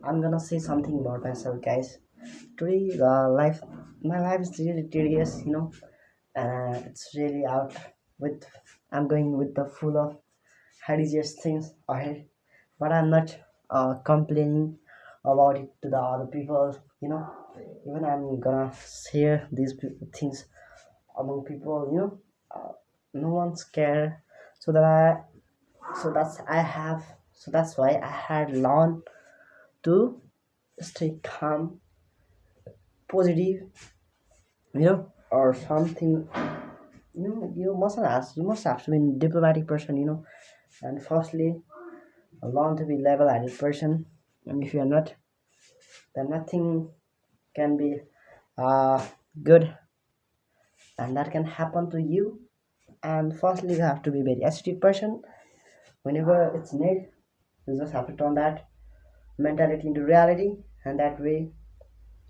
I'm gonna say something about myself, guys. Today, my life is really tedious, it's really out with. I'm going with the full of hideous things ahead, but I'm not complaining about it to the other people. Even I'm gonna share these things among people. No one's care, so that I, so that's I have, so that's why I had learned to stay calm, positive, or something. You must have to be a diplomatic person, and firstly learn to be level-headed person. And if you're not, then nothing can be uh good, and that can happen to you. And firstly, you have to be very assertive person whenever it's need. You just have to turn that mentality into reality, and that way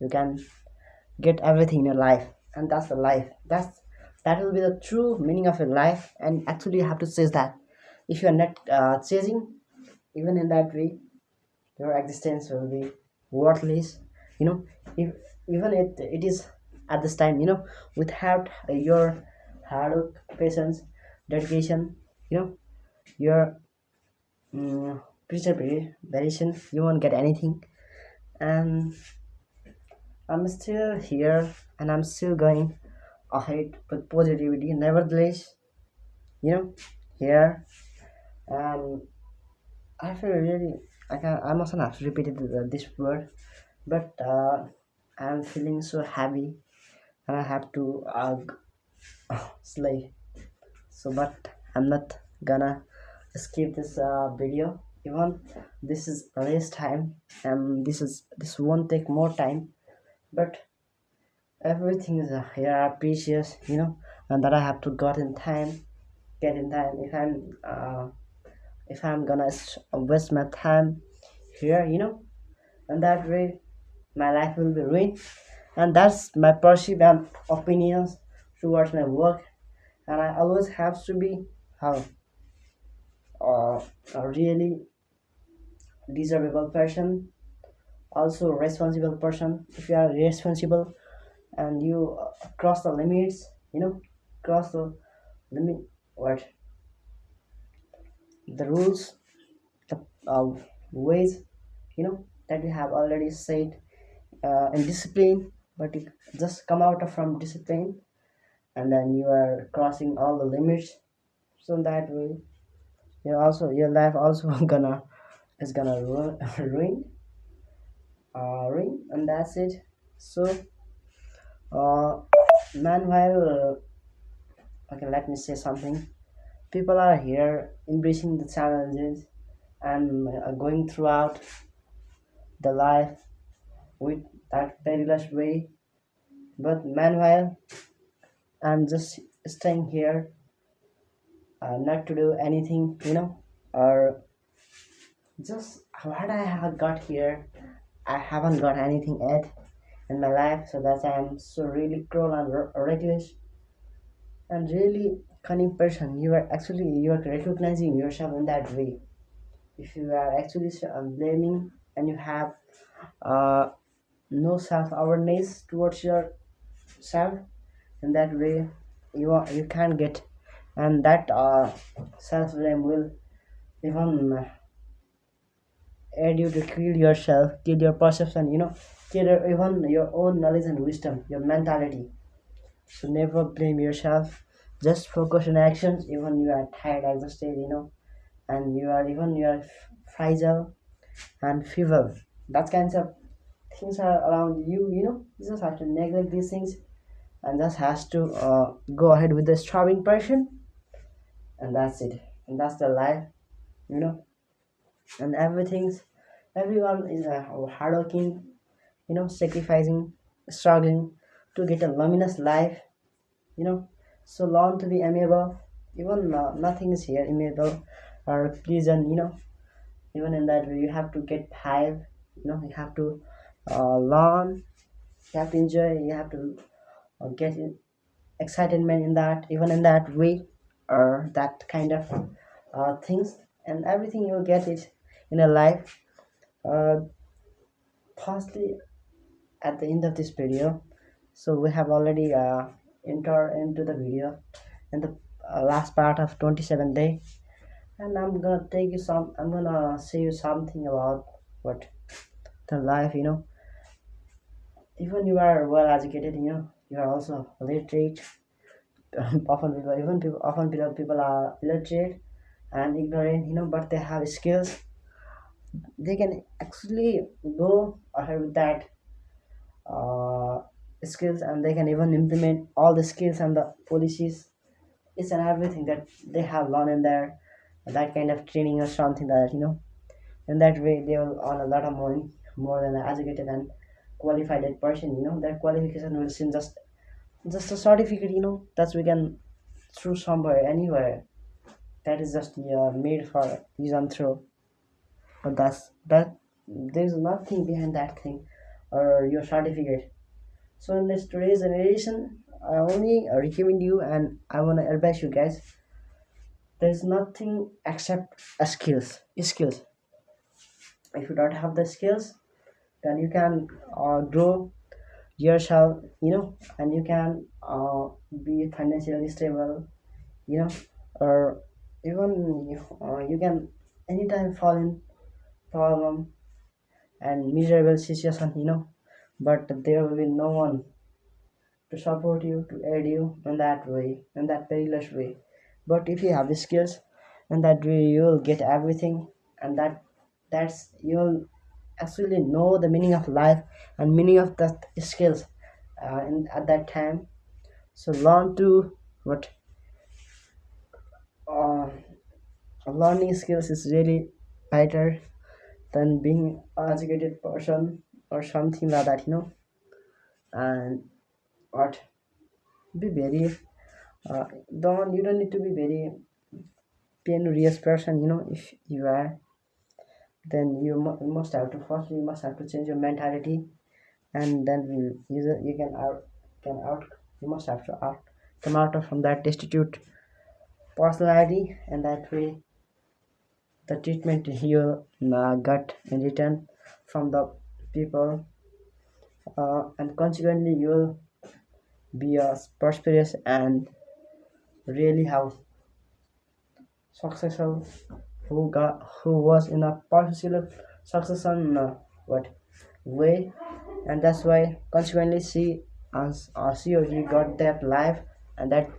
you can get everything in your life. And that's the life, that will be the true meaning of your life. And actually you have to chase that. If you are not chasing, even in that way, your existence will be worthless. If even it is at this time, without your hard work, patience, dedication, your preparation, you won't get anything. And I'm still here, and I'm still going ahead with positivity. Nevertheless, here, and I feel really, I mustn't have repeated this word, but I'm feeling so happy, and I have to slay. So, but I'm not gonna skip this video. Even this is less time, and this won't take more time, but everything is here are precious, and that I have to get in time. If I'm gonna waste my time here, and that way my life will be ruined. And that's my perceived and opinions towards my work. And I always have to be how a really deservable person, also responsible person. If you are responsible and you cross the limits, cross the limit, what the rules, the ways, that we have already said in discipline, but you just come out of from discipline, and then you are crossing all the limits. So that way, your life also gonna is gonna ruin, and that's it. So, uh, meanwhile, okay, let me say something. People are here embracing the challenges and going throughout the life with that perilous way. But meanwhile, I'm just staying here, not to do anything, or just what I have got here. I haven't got anything yet in my life, so that's why I'm so really cruel and reckless and really cunning person. You are recognizing yourself in that way. If you are actually blaming, and you have uh, no self-awareness towards yourself, in that way you can't get. And that self-blame will even aid you to kill yourself, kill your perception, kill even your own knowledge and wisdom, your mentality. So never blame yourself, just focus on actions. Even you are tired, exhausted, and you are fragile and feeble, that kinds of things are around you, you just have to neglect these things, and just has to go ahead with the striving person. And that's it, and that's the life, you know and everyone is hardworking, sacrificing, struggling to get a luminous life, you know so learn to be amiable. Even nothing is here amiable or pleasant, even in that way you have to get five, you have to learn, you have to enjoy, you have to get excitement in that, even in that way, or that kind of things. And everything you'll get it in a life. uh, firstly, at the end of this video, so we have already entered into the video in the last part of 27th day, and I'm gonna say you something about what the life, even you are well educated, you are also literate. Often people are illiterate and ignorant, but they have skills. They can actually go ahead with that uh, skills, and they can even implement all the skills and the policies, each and everything that they have learned in there, that kind of training or something like that, in that way they will earn a lot of money, more than an educated and qualified person. That qualification will seem just a certificate, that we can throw somewhere, anywhere, that is just made for use and throw. But that there's nothing behind that thing or your certificate. So in this today's generation, I only recommend you and I want to advise you guys. There's nothing except skills. If you don't have the skills, then you can grow yourself, and you can be financially stable, you know, or even you can anytime fall in problem and miserable situation, but there will be no one to support you, to aid you in that way, in that perilous way. But if you have the skills, in that way you'll get everything, and that's you'll actually know the meaning of life and meaning of that skills at that time. So what uh, learning skills is really better than being an educated person or something like that, and what be very don't you don't need to be very penurious person, if you are, then you must have to first you must have to change your mentality, and then you can out you must have to come out from that destitute personality, and that way the treatment you got in return from the people, and consequently you'll be a prosperous and really have successful, who was in a particular success on what way, and that's why consequently she or he got that life, and that